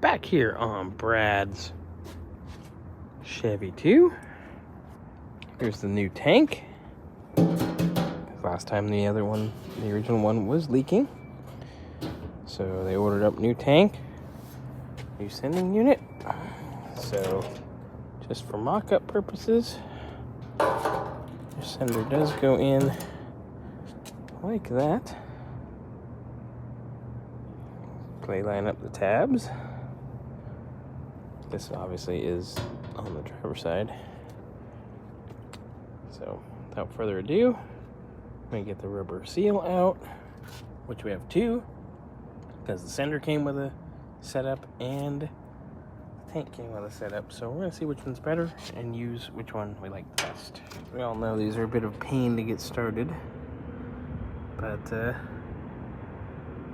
Back here on Brad's Chevy II. Here's the new tank. Last time the original one was leaking. So they ordered up new tank, new sending unit. So just for mock-up purposes, your sender does go in like that. They line up the tabs. This obviously is on the driver's side. So without further ado, I'm gonna get the rubber seal out, which we have two, because the sender came with a setup and the tank came with a setup. So we're gonna see which one's better and use which one we like the best. We all know these are a bit of a pain to get started, but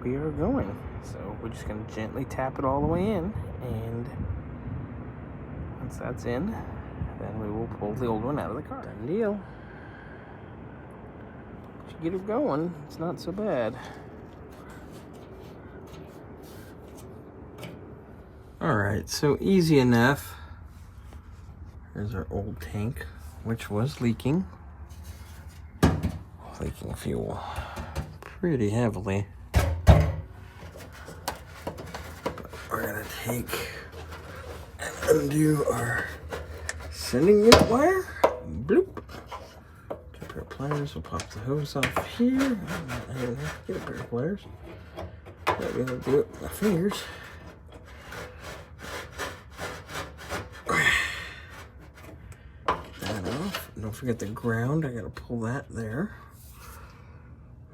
we are going. So we're just gonna gently tap it all the way in, and once that's in, then we will pull the old one out of the car. Done deal. Once you get it going, it's not so bad. Alright, so easy enough. Here's our old tank, which was leaking fuel pretty heavily. We're gonna take and undo our sending unit wire. Bloop. Get a pair of pliers. We'll pop the hose off here. I don't have to get a pair of pliers. I'm gonna do it with my fingers. Get that off. Don't forget the ground. I gotta pull that there.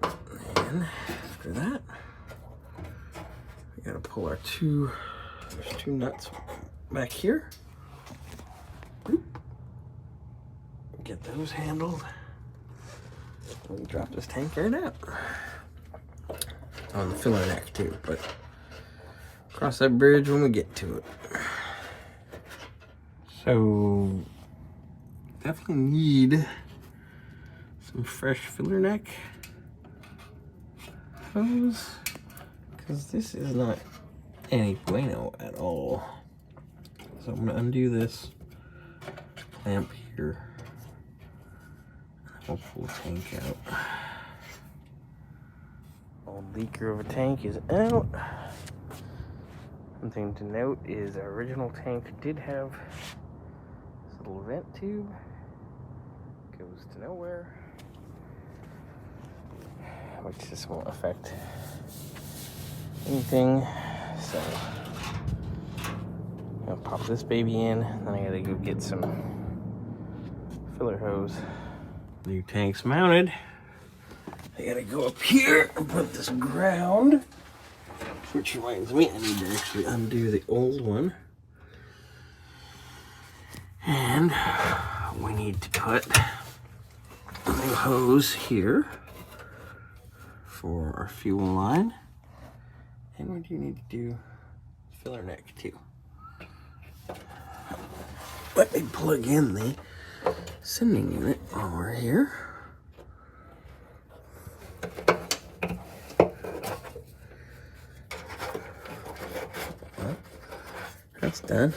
And after that, we gotta pull our there's two nuts back here. Boop. Get those handled. We drop this tank right out. On the filler neck too, but cross that bridge when we get to it. So definitely need some fresh filler neck hose, because this is not any bueno at all. So I'm gonna undo this clamp here. I'll pull the tank out. Old leaker of a tank is out. One thing to note is our original tank did have this little vent tube. Goes to nowhere, which this won't affect anything. So I'll pop this baby in, then I gotta go get some filler hose. New tank's mounted. I gotta go up here and put this ground, which reminds me I need to actually undo the old one. And we need to put a new hose here for our fuel line. And we do need to do filler neck too. Let me plug in the sending unit while we're here. Well, that's done.